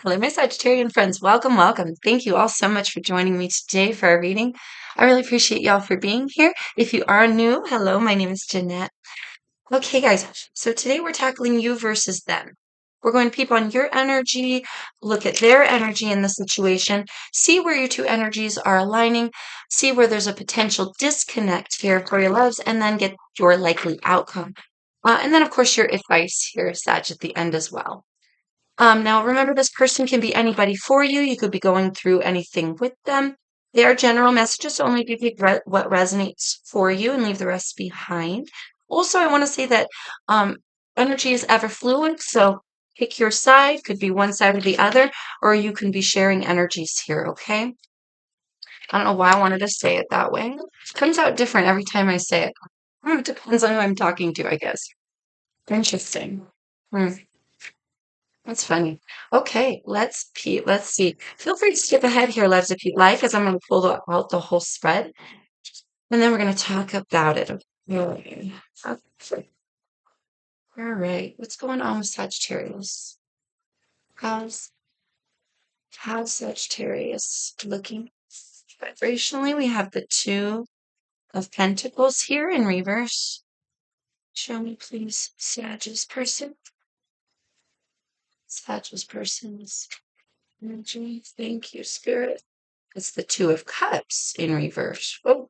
Hello, my Sagittarian friends. Welcome, welcome. Thank you all so much for joining me today for our reading. I really appreciate y'all for being here. If you are new, hello, my name is Jeanette. Okay, guys, so today we're tackling you versus them. We're going to peep on your energy, look at their energy in the situation, see where your two energies are aligning, see where there's a potential disconnect here for your loves, and then get your likely outcome. And then, of course, your advice here, Sag, at the end as well. Now, remember, this person can be anybody for you. You could be going through anything with them. They are general messages only. You take what resonates for you and leave the rest behind. Also, I want to say that um, energy is ever fluid. So pick your side, could be one side or the other, or you can be sharing energies here, okay? I don't know why I wanted to say it that way. It comes out different every time I say it. It depends on who I'm talking to, I guess. Interesting. Hmm. That's funny. Okay, let's see. Feel free to skip ahead here, loves, if you'd like, as I'm going to pull out the whole spread, and then we're going to talk about it. Okay. Okay. All right. What's going on with Sagittarius? How's how's Sagittarius looking? Vibrationally, we have the Two of Pentacles here in reverse. Show me, please, Sag's person. Sag's person's energy. Thank you, Spirit. It's the Two of Cups in reverse. Oh,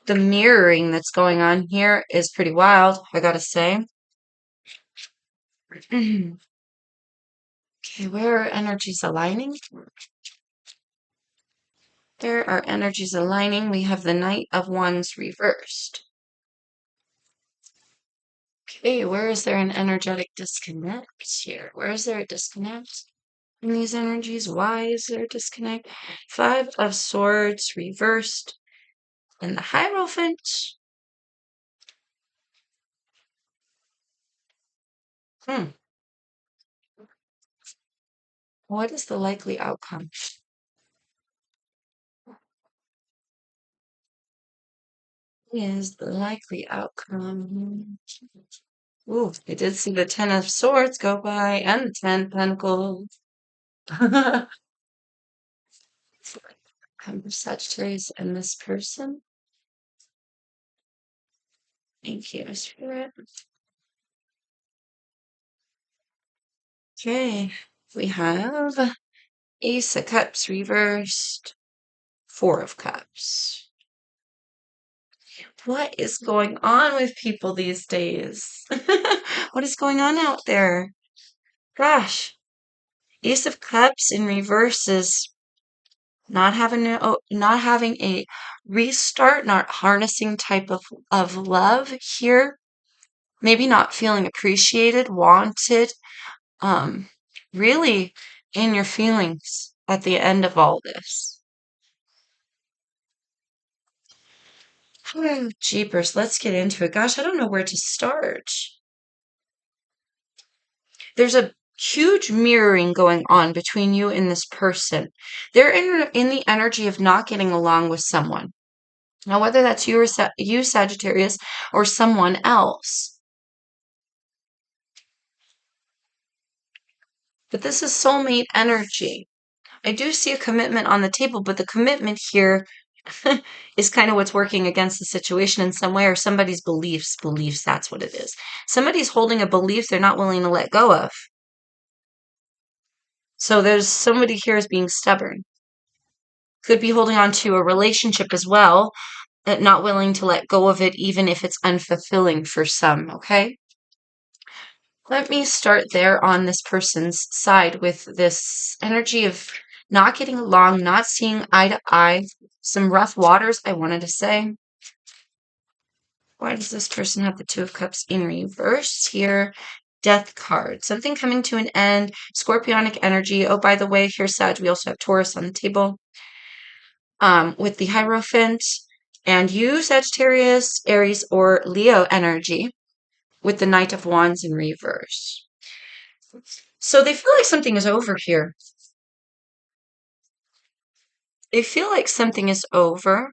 the mirroring that's going on here is pretty wild, I gotta say. Okay, where are energies aligning? There are energies aligning. We have the Knight of Wands reversed. Okay, where is there an energetic disconnect here? Where is there a disconnect in these energies? Why is there a disconnect? Five of Swords reversed. And the Hierophant. Hmm. What is the likely outcome? Is the likely outcome? Ooh, I did see the Ten of Swords go by and the Ten Pentacles. Come for Sagittarius and this person. Thank you, Spirit. Okay, we have Ace of Cups reversed, Four of Cups. What is going on with people these days? What is going on out there? Gosh, Ace of Cups in reverse is not having a restart, not harnessing type of love here, maybe not feeling appreciated, wanted, um, really in your feelings at the end of all this. Oh, jeepers, let's get into it. Gosh, I don't know where to start. There's a huge mirroring going on between you and this person. They're in the energy of not getting along with someone. Now, whether that's you or you, Sagittarius, or someone else. But this is soulmate energy. I do see a commitment on the table, but the commitment here is kind of what's working against the situation in some way, or somebody's beliefs, that's what it is. Somebody's holding a belief they're not willing to let go of. So there's somebody here is being stubborn. Could be holding on to a relationship as well, not willing to let go of it, even if it's unfulfilling for some, okay? Let me start there on this person's side with this energy of not getting along, not seeing eye to eye, some rough waters, I wanted to say. Why does this person have the Two of Cups in reverse here? Death card. Something coming to an end. Scorpionic energy. Oh, by the way, here's Sag. We also have Taurus on the table. With the Hierophant. And you, Sagittarius, Aries, or Leo energy with the Knight of Wands in reverse. So they feel like something is over here. They feel like something is over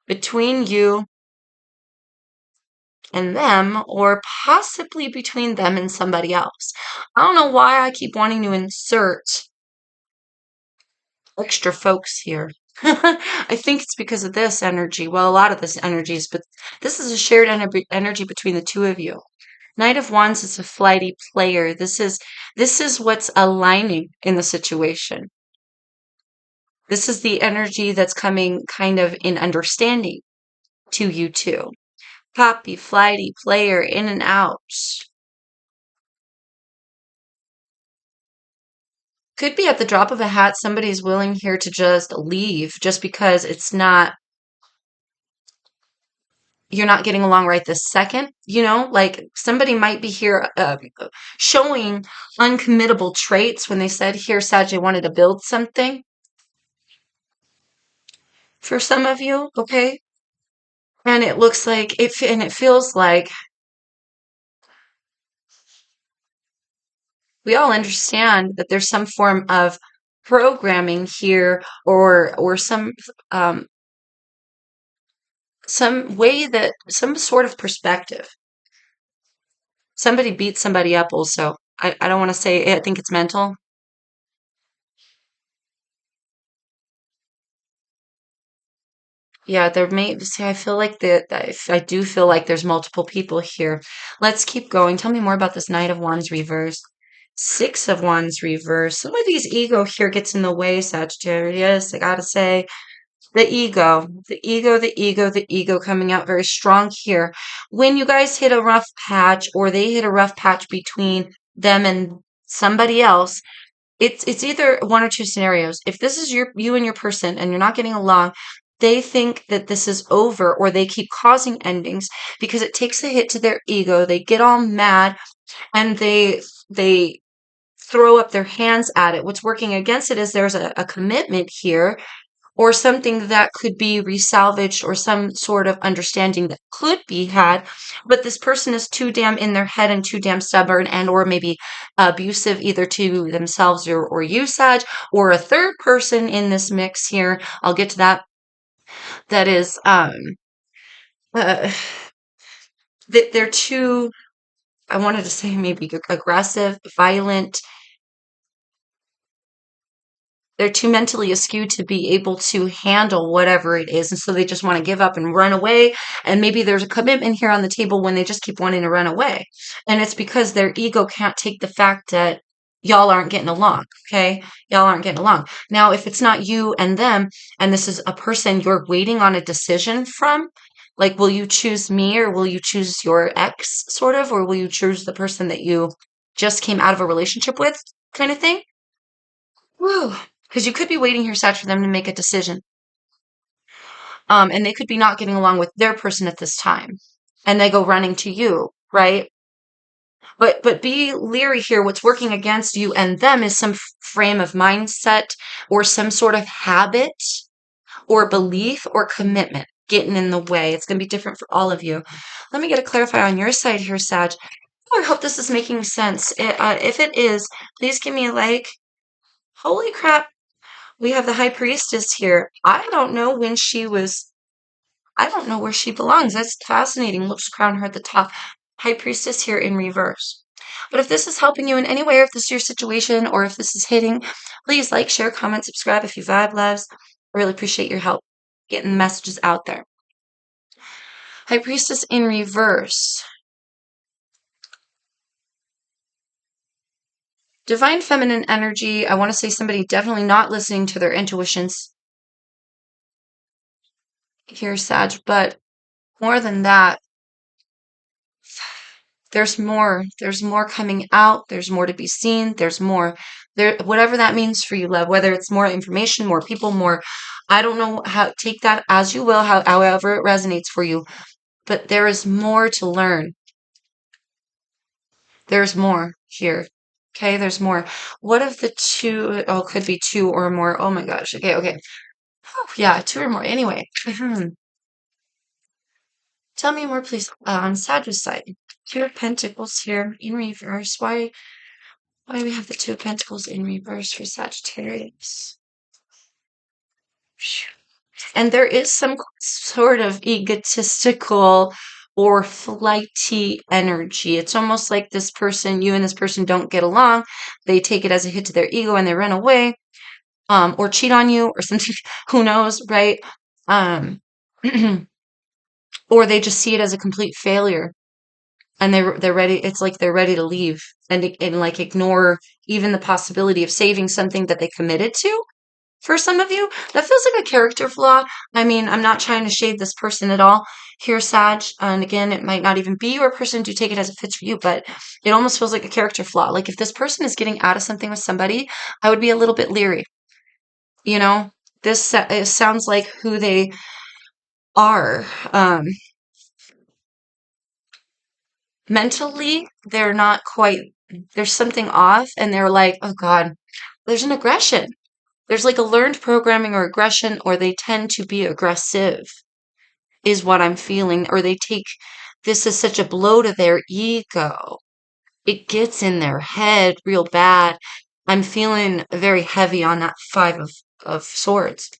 between you and them, or possibly between them and somebody else. I don't know why I keep wanting to insert extra folks here. I think it's because of this energy. Well, a lot of this energies, but this is a shared energy between the two of you. Knight of Wands is a flighty player. This is what's aligning in the situation. This is the energy that's coming kind of in understanding to you two. Poppy, flighty, player, in and out. Could be at the drop of a hat, somebody's willing here to just leave just because you're not getting along right this second. Like somebody might be here showing uncommittable traits when they said here, Sag, I wanted to build something for some of you, okay? And it looks like and it feels like we all understand that there's some form of programming here or some way that some sort of perspective. Somebody beats somebody up also. I don't want to say I think it's mental. Yeah, there may see I feel like that I do feel like there's multiple people here. Let's keep going. Tell me more about this Knight of Wands reverse. Six of Wands reverse. Some of these ego here gets in the way, Sagittarius. I gotta say. The ego coming out very strong here. When you guys hit a rough patch or they hit a rough patch between them and somebody else, it's either one or two scenarios. If this is you and your person and you're not getting along, they think that this is over or they keep causing endings because it takes a hit to their ego. They get all mad and they throw up their hands at it. What's working against it is there's a commitment here or something that could be resalvaged or some sort of understanding that could be had, but this person is too damn in their head and too damn stubborn and or maybe abusive either to themselves or you, Sag, or a third person in this mix here. I'll get to that. That is uh, they're too, I wanted to say maybe aggressive, violent. They're too mentally askew to be able to handle whatever it is. And so they just want to give up and run away. And maybe there's a commitment here on the table when they just keep wanting to run away. And it's because their ego can't take the fact that y'all aren't getting along. Okay. Y'all aren't getting along. Now, if it's not you and them, and this is a person you're waiting on a decision from, like, will you choose me or will you choose your ex, sort of, or will you choose the person that you just came out of a relationship with, kind of thing? Woo. Because you could be waiting here, Sag, for them to make a decision. And they could be not getting along with their person at this time. And they go running to you, right? But be leery here. What's working against you and them is some frame of mindset or some sort of habit or belief or commitment getting in the way. It's going to be different for all of you. Let me get a clarify on your side here, Sag. Oh, I hope this is making sense. If it is, please give me a like. Holy crap. We have the high priestess here. I don't know where she belongs. That's fascinating. Looks crown her at the top. High priestess here in reverse. But if this is helping you in any way, or if this is your situation, or if this is hitting, please like, share, comment, subscribe if you vibe loves. I really appreciate your help getting the messages out there. High priestess in reverse. Divine feminine energy. I want to say somebody definitely not listening to their intuitions here, Sag, but more than that, there's more coming out, there's more to be seen, there's more there, whatever that means for you, love, whether it's more information, more people, more, I don't know, how, take that as you will, however it resonates for you, but there is more to learn. There's more here. Okay, there's more. What if the two, oh, could be two or more. Oh my gosh. Okay. Yeah, two or more. Anyway, tell me more, please. On Sadra's side, Two of Pentacles here in reverse. Why do we have the Two of Pentacles in reverse for Sagittarius? And there is some sort of egotistical or flighty energy. It's almost like this person, you and this person don't get along. They take it as a hit to their ego and they run away, or cheat on you or something. Who knows, right? Um, or they just see it as a complete failure and they're ready. It's like they're ready to leave and like ignore even the possibility of saving something that they committed to. For some of you, that feels like a character flaw. I mean, I'm not trying to shade this person at all here, Sag. And again, it might not even be your person to take it as it fits for you, but it almost feels like a character flaw. Like if this person is getting out of something with somebody, I would be a little bit leery. You know, it sounds like who they are. Mentally, they're not quite, there's something off, and they're like, oh God, there's an aggression. There's like a learned programming or aggression, or they tend to be aggressive, is what I'm feeling, or they take this as such a blow to their ego. It gets in their head real bad. I'm feeling very heavy on that of swords.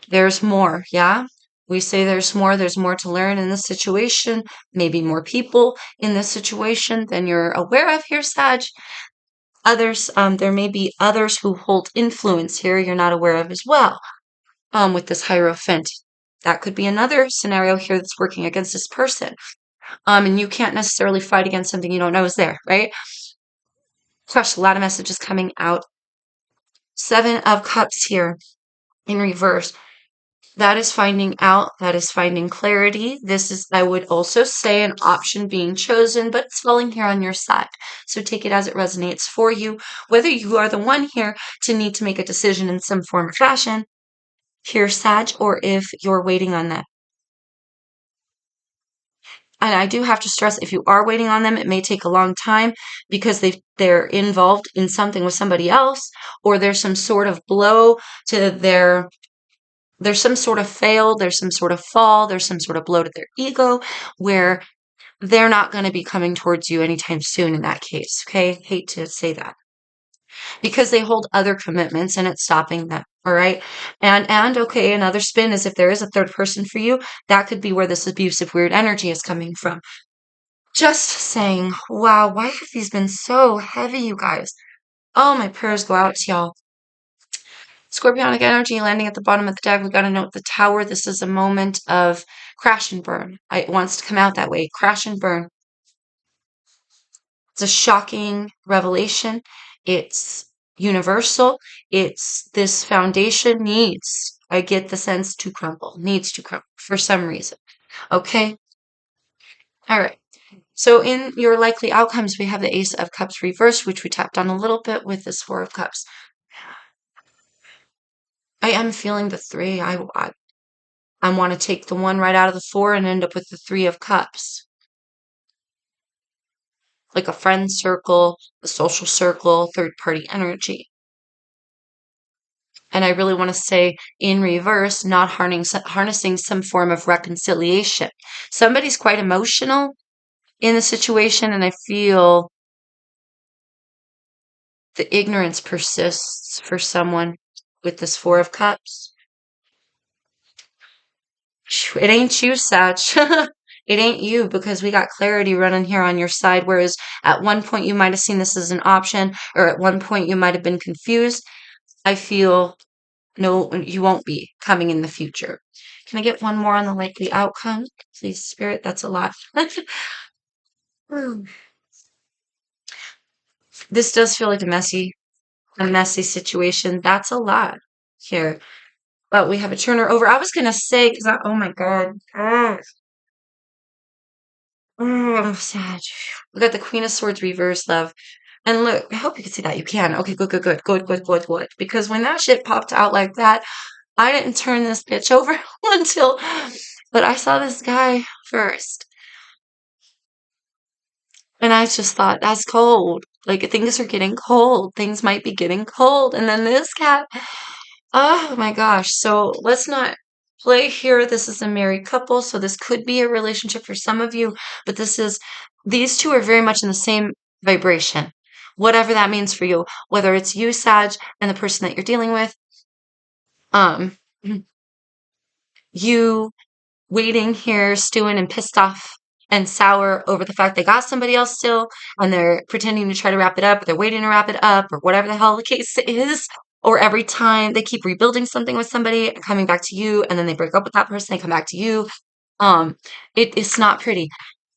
There's more, yeah? We say there's more to learn in this situation, maybe more people in this situation than you're aware of here, Sag. Others, there may be others who hold influence here you're not aware of as well, with this Hierophant. That could be another scenario here that's working against this person. And you can't necessarily fight against something you don't know is there, right? Gosh, a lot of messages coming out. 7 of Cups here in reverse. That is finding out, that is finding clarity. This is, I would also say, an option being chosen, but it's falling here on your side. So take it as it resonates for you, whether you are the one here to need to make a decision in some form or fashion, here, Sag, or if you're waiting on that. And I do have to stress, if you are waiting on them, it may take a long time because they're involved in something with somebody else, or there's some sort of blow to there's some sort of fail, there's some sort of fall, there's some sort of blow to their ego where they're not going to be coming towards you anytime soon in that case. Okay. Hate to say that because they hold other commitments and it's stopping them. All right. And okay, another spin is if there is a third person for you, that could be where this abusive, weird energy is coming from. Just saying, wow, why have these been so heavy, you guys? Oh, my prayers go out to y'all. Scorpionic energy landing at the bottom of the deck. We got to note the Tower. This is a moment of crash and burn. It wants to come out that way. Crash and burn. It's a shocking revelation. It's universal. It's this foundation needs, I get the sense, to crumble, needs to crumble for some reason. Okay. All right. So in your likely outcomes, we have the Ace of Cups reversed, which we tapped on a little bit with this Four of Cups. I am feeling the three. I want to take the one right out of the four and end up with the Three of Cups. Like a friend circle, a social circle, third party energy. And I really want to say in reverse, not harnessing some form of reconciliation. Somebody's quite emotional in the situation, and I feel the ignorance persists for someone with this Four of Cups. It ain't you, Sag. It ain't you because we got clarity running here on your side. Whereas at one point you might have seen this as an option, or at one point you might have been confused. I feel no, you won't be coming in the future. Can I get one more on the likely outcome? Please, Spirit, that's a lot. This does feel like a messy situation. That's a lot here. But we have a turner over. I was gonna say, oh my God. I'm sad. We got the Queen of Swords reverse, love. And look, I hope you can see that. You can. Okay, good, good, good, good, good, good, good. Because when that shit popped out like that, I didn't turn this bitch over until, but I saw this guy first. And I just thought, that's cold. Like, things are getting cold. Things might be getting cold. And then this cat, oh my gosh. So let's not play here. This is a married couple. So this could be a relationship for some of you, but these two are very much in the same vibration. Whatever that means for you, whether it's you, Sag, and the person that you're dealing with, um, you waiting here, stewing and pissed off and sour over the fact they got somebody else still, and they're pretending to try to wrap it up, or they're waiting to wrap it up, or whatever the hell the case is. Or every time they keep rebuilding something with somebody and coming back to you, and then they break up with that person, they come back to you. Um, it's not pretty.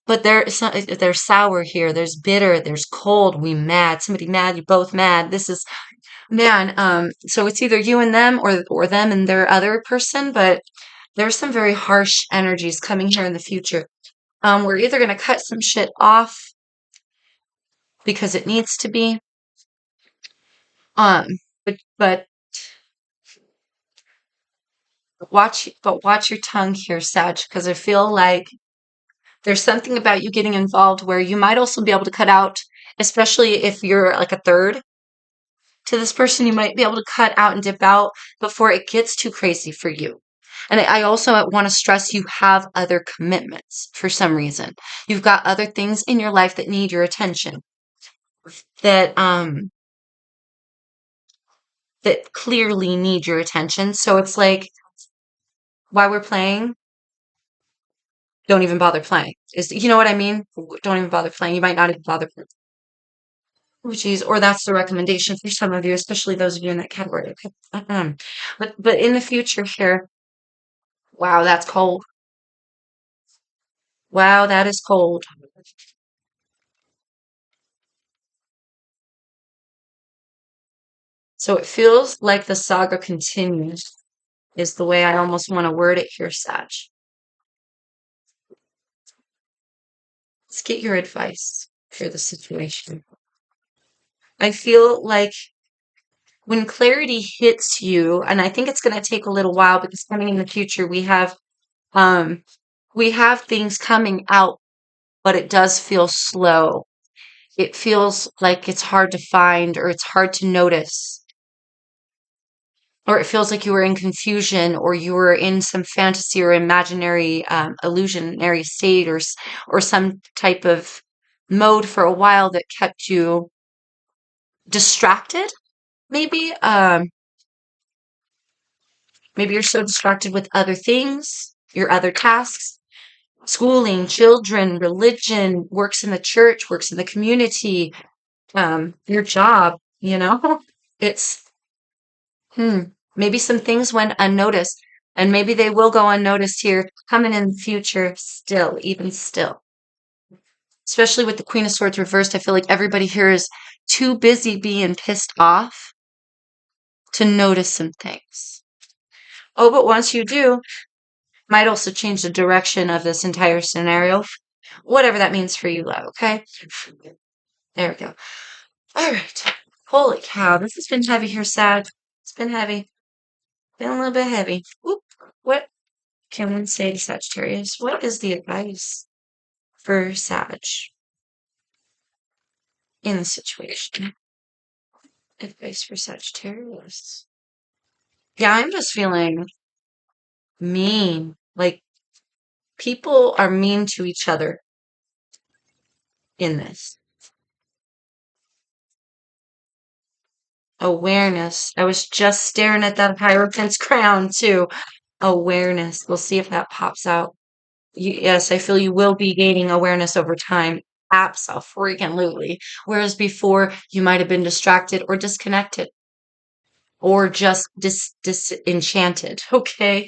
But there's sour here, there's bitter, there's cold, we mad, somebody mad, you both mad. This is man, so it's either you and them or them and their other person, but there's some very harsh energies coming here in the future. We're either gonna cut some shit off because it needs to be, um, but watch your tongue here, Sag, because I feel like there's something about you getting involved where you might also be able to cut out, especially if you're like a third to this person, you might be able to cut out and dip out before it gets too crazy for you. And I also want to stress you have other commitments for some reason. You've got other things in your life that need your attention that that clearly need your attention. So it's like while we're playing, don't even bother playing. Is you know what I mean? Don't even bother playing. You might not even bother playing. Oh, geez, or that's the recommendation for some of you, especially those of you in that category. Okay. But in the future here, wow, that's cold. Wow, that is cold. So it feels like the saga continues, is the way I almost want to word it here, Sag. Let's get your advice for the situation. I feel like when clarity hits you, and I think it's going to take a little while because coming in the future um we have things coming out, but it does feel slow. It feels like it's hard to find or it's hard to notice. Or it feels like you were in confusion or you were in some fantasy or imaginary illusionary state or some type of mode for a while that kept you distracted maybe maybe you're so distracted with other things, your other tasks, schooling, children, religion, works in the church, works in the community, your job, you know. It's Hmm. Maybe some things went unnoticed, and maybe they will go unnoticed here coming in the future still, even still. Especially with the Queen of Swords reversed, I feel like everybody here is too busy being pissed off to notice some things. Oh, but once you do, might also change the direction of this entire scenario, whatever that means for you, love, okay? There we go. All right. Holy cow, this has been heavy here, Sad. It's been heavy. Been a little bit heavy. Whoop. What can one say to Sagittarius? What is the advice for Sag in the situation? Advice for Sagittarius. Yeah, I'm just feeling mean. Like people are mean to each other in this. Awareness. I was just staring at that Hierophant's crown too. Awareness. We'll see if that pops out. Yes, I feel you will be gaining awareness over time. Absolutely. Whereas before, you might have been distracted or disconnected or just disenchanted. Okay.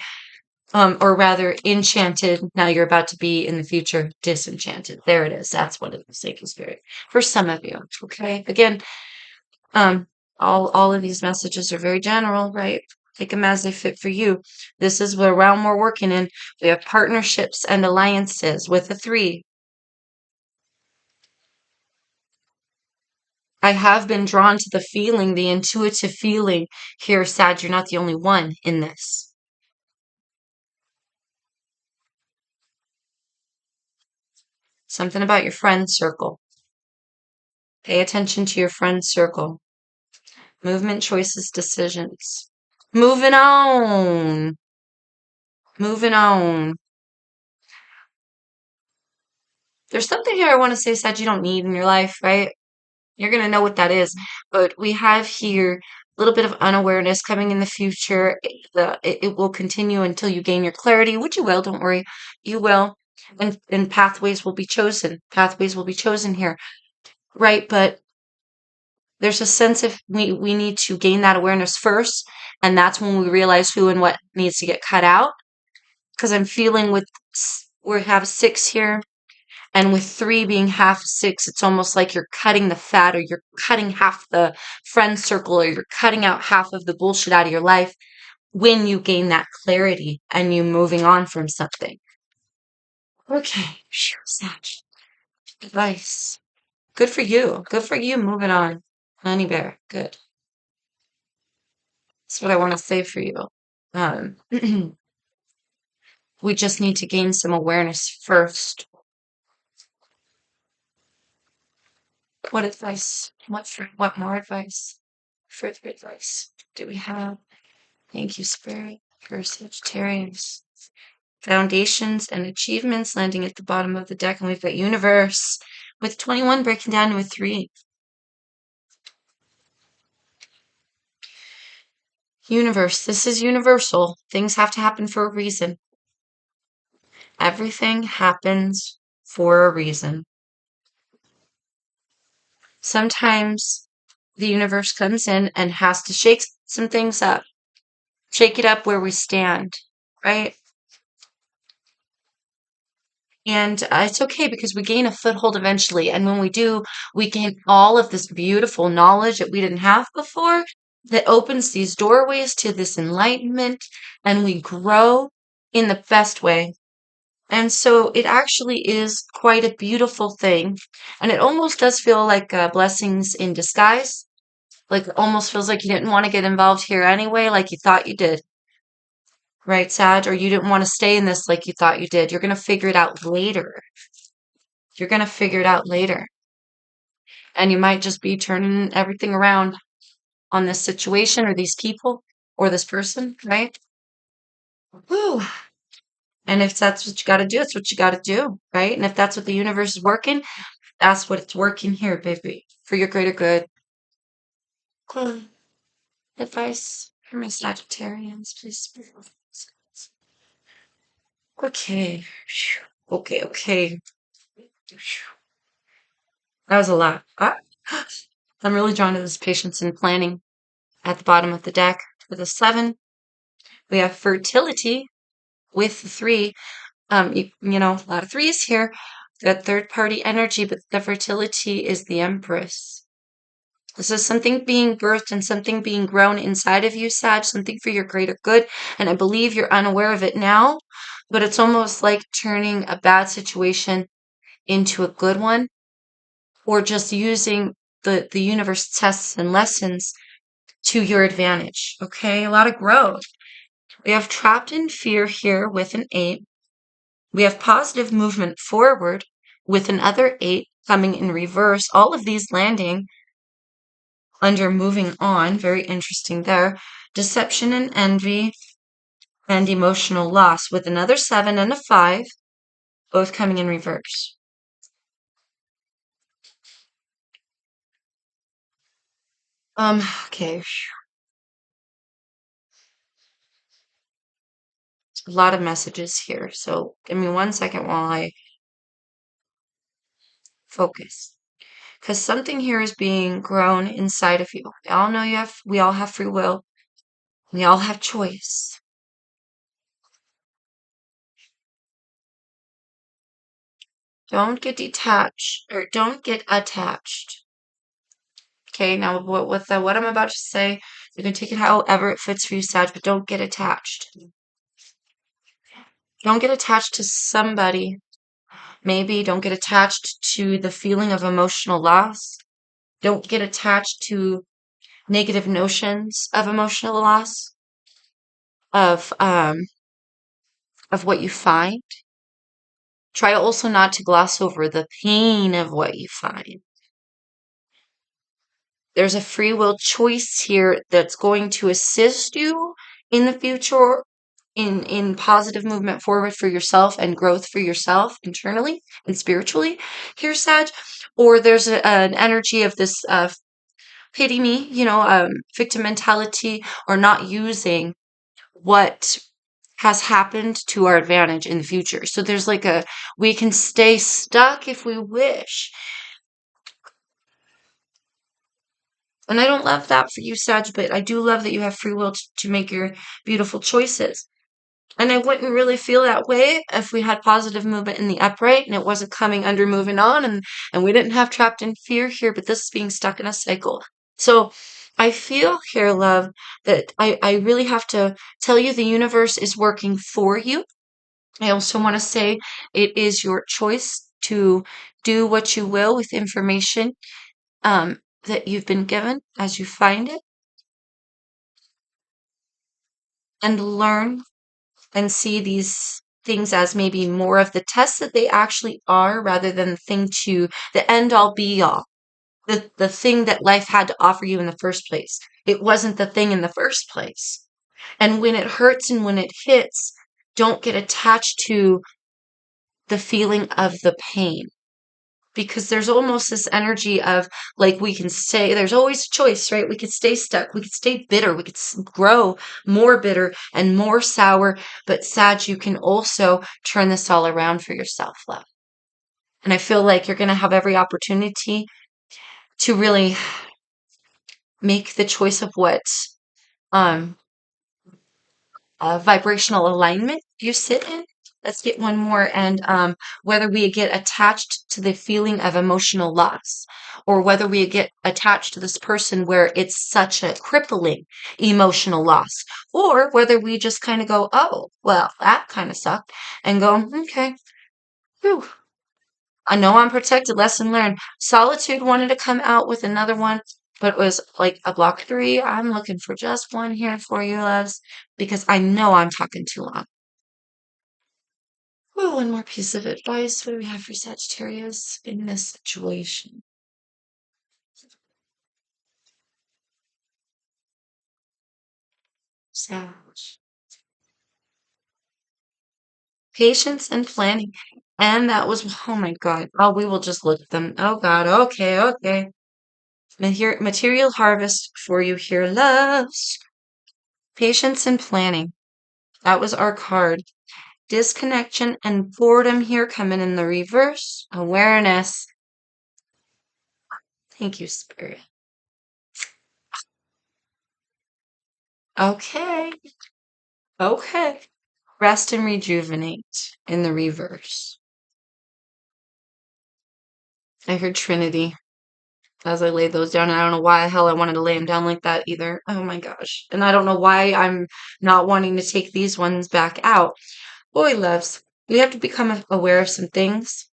Or rather, enchanted. Now you're about to be in the future disenchanted. There it is. That's what it is, Sacred Spirit. For some of you. Okay. Again, um, all of these messages are very general, right? Take them as they fit for you. This is the realm we're working in. We have partnerships and alliances with a three. I have been drawn to the feeling, the intuitive feeling here, Sag. You're not the only one in this. Something about your friend circle. Pay attention to your friend circle. Movement, choices, decisions. Moving on. Moving on. There's something here I want to say, Sag, you don't need in your life, right? You're going to know what that is. But we have here little bit of unawareness coming in the future. It will continue until you gain your clarity, which you will, don't worry. You will. And pathways will be chosen. Pathways will be chosen here, right? But there's a sense of we need to gain that awareness first. And that's when we realize who and what needs to get cut out. Because I'm feeling we have 6 here. And with 3 being half 6, it's almost like you're cutting the fat, or you're cutting half the friend circle, or you're cutting out half of the bullshit out of your life when you gain that clarity and you moving on from something. Okay, Sag. Advice. Good for you. Good for you moving on. Honey bear. Good. That's what I want to say for you. Um, we just need to gain some awareness first. What advice? What more advice? Further advice do we have? Thank you, Spirit, for Sagittarius. Foundations and achievements landing at the bottom of the deck. And we've got Universe with 21 breaking down to a 3. Universe, this is universal. Things have to happen for a reason. Everything happens for a reason. Sometimes the universe comes in and has to shake some things up, shake it up where we stand, right? And it's okay because we gain a foothold eventually. And when we do, we gain all of this beautiful knowledge that we didn't have before that opens these doorways to this enlightenment, and we grow in the best way. And so it actually is quite a beautiful thing. And it almost does feel like blessings in disguise. Like it almost feels like you didn't want to get involved here anyway, like you thought you did. Right, Sag? Or you didn't want to stay in this like you thought you did. You're going to figure it out later. You're going to figure it out later. And you might just be turning everything around on this situation or these people or this person, right? Woo. And if that's what you got to do, it's what you got to do, right? And if that's what the universe is working, that's what it's working here, baby, for your greater good. Cool. Advice for my Sagittarians, please. Okay. Okay, okay. That was a lot. I'm really drawn to this patience and planning at the bottom of the deck. With a 7, we have fertility with the 3. A lot of 3s here. Got third party energy, but the fertility is the Empress. This is something being birthed and something being grown inside of you, Sag, something for your greater good. And I believe you're unaware of it now, but it's almost like turning a bad situation into a good one, or just using the universe tests and lessons to your advantage. Okay, a lot of growth. We have trapped in fear here with an 8. We have positive movement forward with another 8 coming in reverse. All of these landing under moving on. Very interesting there. Deception and envy and emotional loss with another 7 and a 5, both coming in reverse. Okay. A lot of messages here. So give me 1 second while I focus. Because something here is being grown inside of you. We all have free will. We all have choice. Don't get detached or don't get attached. Okay, now what I'm about to say, you can take it however it fits for you, Sag, but don't get attached. Don't get attached to somebody. Maybe don't get attached to the feeling of emotional loss. Don't get attached to negative notions of emotional loss, of what you find. Try also not to gloss over the pain of what you find. There's a free will choice here that's going to assist you in the future in positive movement forward for yourself and growth for yourself internally and spiritually here, Sag. Or there's an energy of this pity me, victim mentality, or not using what has happened to our advantage in the future. So there's like we can stay stuck if we wish. And I don't love that for you, Sag, but I do love that you have free will to make your beautiful choices. And I wouldn't really feel that way if we had positive movement in the upright and it wasn't coming under moving on and we didn't have trapped in fear here, but this is being stuck in a cycle. So I feel here, love, that I really have to tell you the universe is working for you. I also want to say it is your choice to do what you will with information that you've been given as you find it and learn and see these things as maybe more of the tests that they actually are rather than the end all be all, the thing that life had to offer you in the first place. It wasn't the thing in the first place. And when it hurts and when it hits, don't get attached to the feeling of the pain. Because there's almost this energy of like we can stay, there's always a choice, right? We could stay stuck, we could stay bitter, we could grow more bitter and more sour. But Sag, you can also turn this all around for yourself, love. And I feel like you're going to have every opportunity to really make the choice of what um, vibrational alignment you sit in. Let's get one more. And whether we get attached to the feeling of emotional loss or whether we get attached to this person where it's such a crippling emotional loss, or whether we just kind of go, oh, well, that kind of sucked, and go, okay, whew, I know I'm protected. Lesson learned. Solitude wanted to come out with another one, but it was like a block 3. I'm looking for just one here for you, loves, because I know I'm talking too long. Well, one more piece of advice. What do we have for Sagittarius in this situation? Sag. Patience and planning. And that was, oh my God. Oh, we will just look at them. Oh God. Okay, okay. Material harvest for you here, loves. Patience and planning. That was our card. Disconnection and boredom here coming in the reverse. Awareness. Thank you, Spirit. Okay. Okay. Rest and rejuvenate in the reverse. I heard Trinity as I laid those down, and I don't know why the hell I wanted to lay them down like that either. Oh my gosh. And I don't know why I'm not wanting to take these ones back out. Boy, loves, we have to become aware of some things.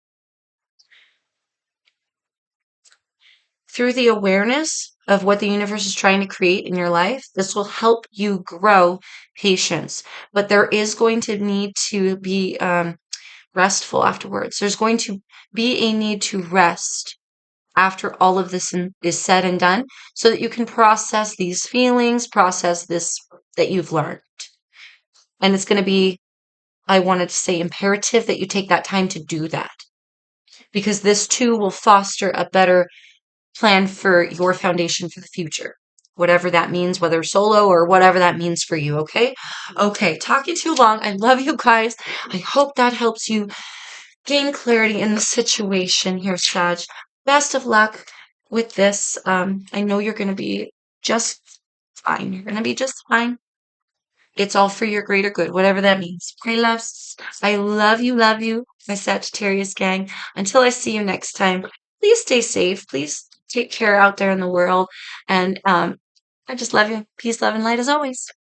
Through the awareness of what the universe is trying to create in your life, this will help you grow patience. But there is going to need to be restful afterwards. There's going to be a need to rest after all of this is said and done so that you can process these feelings, process this that you've learned. And it's going to be, I wanted to say, imperative that you take that time to do that because this too will foster a better plan for your foundation for the future. Whatever that means, whether solo or whatever that means for you, okay? Okay, talking too long. I love you guys. I hope that helps you gain clarity in the situation here, Sag. Best of luck with this. I know you're going to be just fine. You're going to be just fine. It's all for your greater good, whatever that means. Okay, loves? I love you, my Sagittarius gang. Until I see you next time, please stay safe. Please take care out there in the world. And I just love you. Peace, love, and light as always.